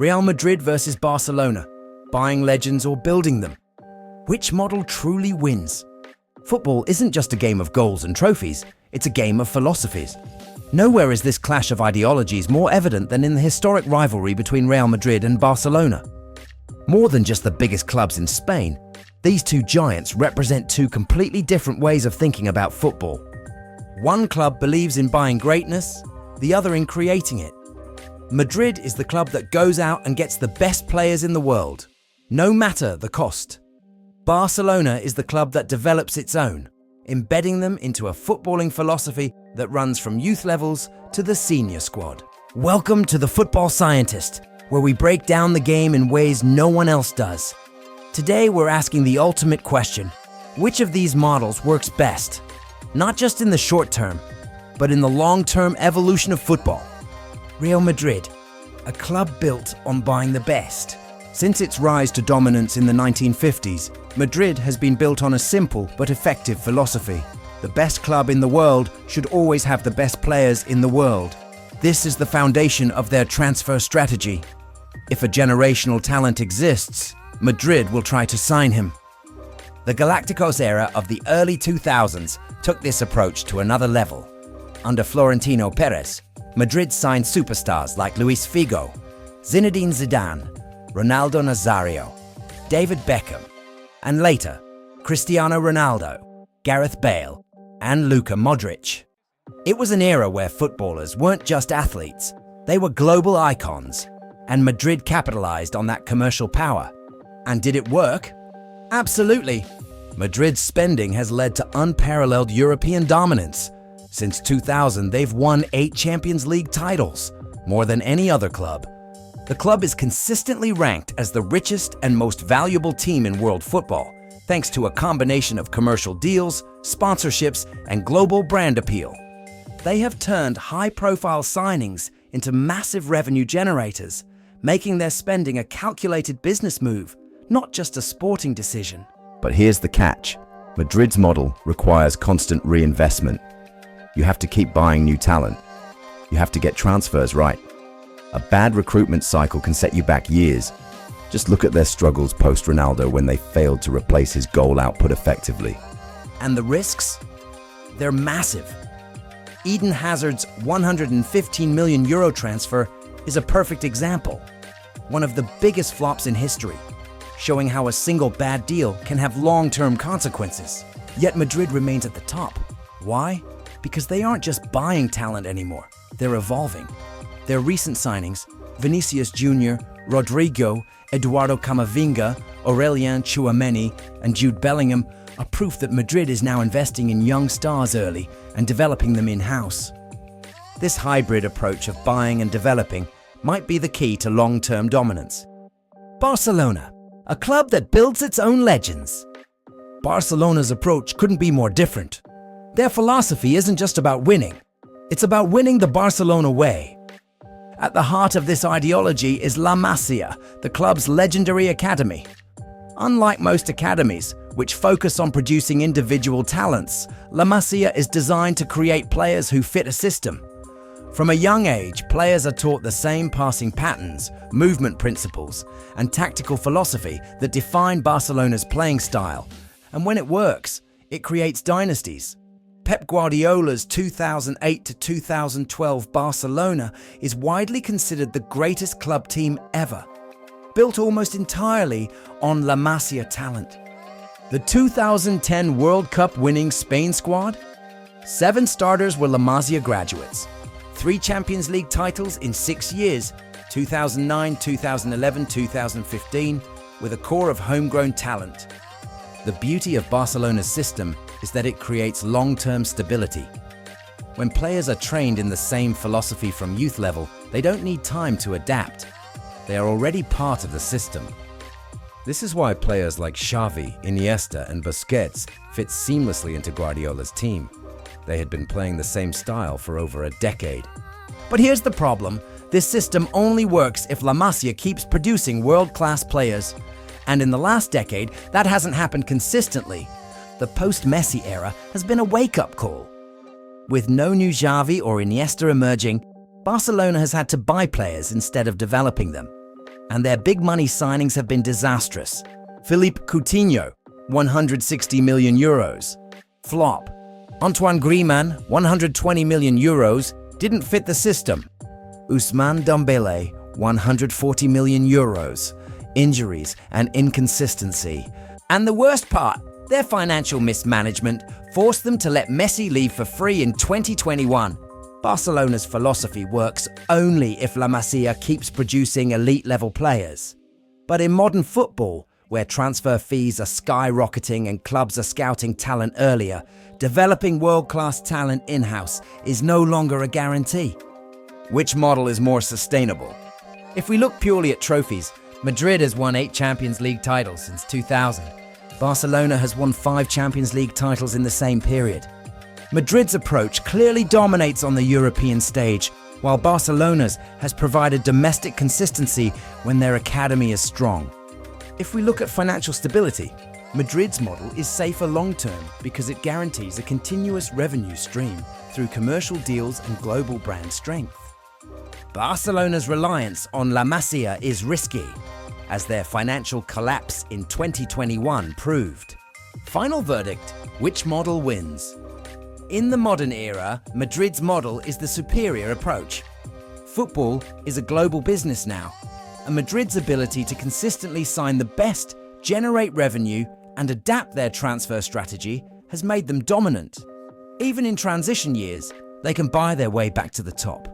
Real Madrid versus Barcelona, buying legends or building them. Which model truly wins? Football isn't just a game of goals and trophies, it's a game of philosophies. Nowhere is this clash of ideologies more evident than in the historic rivalry between Real Madrid and Barcelona. More than just the biggest clubs in Spain, these two giants represent two completely different ways of thinking about football. One club believes in buying greatness, the other in creating it. Madrid is the club that goes out and gets the best players in the world, no matter the cost. Barcelona is the club that develops its own, embedding them into a footballing philosophy that runs from youth levels to the senior squad. Welcome to The Football Scientist, where we break down the game in ways no one else does. Today we're asking the ultimate question: which of these models works best? Not just in the short term, but in the long-term evolution of football. Real Madrid, a club built on buying the best. Since its rise to dominance in the 1950s, Madrid has been built on a simple but effective philosophy. The best club in the world should always have the best players in the world. This is the foundation of their transfer strategy. If a generational talent exists, Madrid will try to sign him. The Galacticos era of the early 2000s took this approach to another level. Under Florentino Perez, Madrid signed superstars like Luis Figo, Zinedine Zidane, Ronaldo Nazario, David Beckham, and later, Cristiano Ronaldo, Gareth Bale, and Luka Modric. It was an era where footballers weren't just athletes, they were global icons, and Madrid capitalized on that commercial power. And did it work? Absolutely. Madrid's spending has led to unparalleled European dominance. Since 2000, they've won 8 Champions League titles, more than any other club. The club is consistently ranked as the richest and most valuable team in world football, thanks to a combination of commercial deals, sponsorships, and global brand appeal. They have turned high-profile signings into massive revenue generators, making their spending a calculated business move, not just a sporting decision. But here's the catch. Madrid's model requires constant reinvestment. You have to keep buying new talent. You have to get transfers right. A bad recruitment cycle can set you back years. Just look at their struggles post-Ronaldo when they failed to replace his goal output effectively. And the risks? They're massive. Eden Hazard's €115 million transfer is a perfect example. One of the biggest flops in history, showing how a single bad deal can have long-term consequences. Yet Madrid remains at the top. Why? Because they aren't just buying talent anymore, they're evolving. Their recent signings, Vinicius Jr., Rodrigo, Eduardo Camavinga, Aurelien Tchouameni, and Jude Bellingham, are proof that Madrid is now investing in young stars early and developing them in-house. This hybrid approach of buying and developing might be the key to long-term dominance. Barcelona, a club that builds its own legends. Barcelona's approach couldn't be more different. Their philosophy isn't just about winning, it's about winning the Barcelona way. At the heart of this ideology is La Masia, the club's legendary academy. Unlike most academies, which focus on producing individual talents, La Masia is designed to create players who fit a system. From a young age, players are taught the same passing patterns, movement principles, and tactical philosophy that define Barcelona's playing style. And when it works, it creates dynasties. Pep Guardiola's 2008 to 2012 Barcelona is widely considered the greatest club team ever, built almost entirely on La Masia talent. The 2010 World Cup winning Spain squad? 7 starters were La Masia graduates. 3 Champions League titles in 6 years, 2009, 2011, 2015, with a core of homegrown talent. The beauty of Barcelona's system is that it creates long-term stability. When players are trained in the same philosophy from youth level, they don't need time to adapt. They are already part of the system. This is why players like Xavi, Iniesta, and Busquets fit seamlessly into Guardiola's team. They had been playing the same style for over a decade. But here's the problem. This system only works if La Masia keeps producing world-class players. And in the last decade, that hasn't happened consistently. The post-Messi era has been a wake-up call. With no new Xavi or Iniesta emerging, Barcelona has had to buy players instead of developing them. and their big money signings have been disastrous. Philippe Coutinho, 160 million euros. Flop. Antoine Griezmann, 120 million euros, didn't fit the system. Ousmane Dembele, 140 million euros. Injuries and inconsistency. And the worst part, their financial mismanagement forced them to let Messi leave for free in 2021. Barcelona's philosophy works only if La Masia keeps producing elite-level players. But in modern football, where transfer fees are skyrocketing and clubs are scouting talent earlier, developing world-class talent in-house is no longer a guarantee. Which model is more sustainable? If we look purely at trophies, Madrid has won 8 Champions League titles since 2000. Barcelona has won 5 Champions League titles in the same period. Madrid's approach clearly dominates on the European stage, while Barcelona's has provided domestic consistency when their academy is strong. If we look at financial stability, Madrid's model is safer long-term because it guarantees a continuous revenue stream through commercial deals and global brand strength. Barcelona's reliance on La Masia is risky, as their financial collapse in 2021 proved. Final verdict, which model wins? In the modern era, Madrid's model is the superior approach. Football is a global business now, and Madrid's ability to consistently sign the best, generate revenue, and adapt their transfer strategy has made them dominant. Even in transition years, they can buy their way back to the top.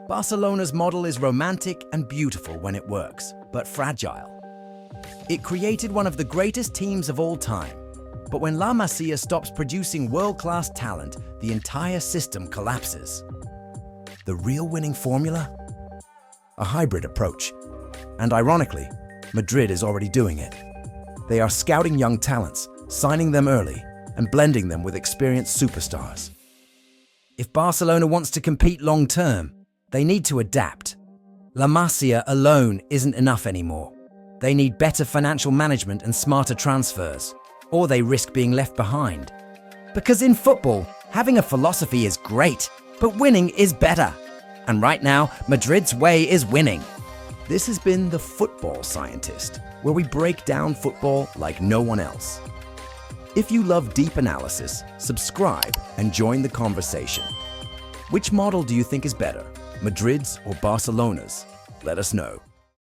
Barcelona's model is romantic and beautiful when it works, but fragile. It created one of the greatest teams of all time, but when La Masia stops producing world-class talent, the entire system collapses. The real winning formula? A hybrid approach. And ironically, Madrid is already doing it. They are scouting young talents, signing them early, and blending them with experienced superstars. If Barcelona wants to compete long-term, they need to adapt. La Masia alone isn't enough anymore. They need better financial management and smarter transfers, or they risk being left behind. Because in football, having a philosophy is great, but winning is better. And right now, Madrid's way is winning. This has been The Football Scientist, where we break down football like no one else. If you love deep analysis, subscribe and join the conversation. Which model do you think is better, Madrid's or Barcelona's? Let us know.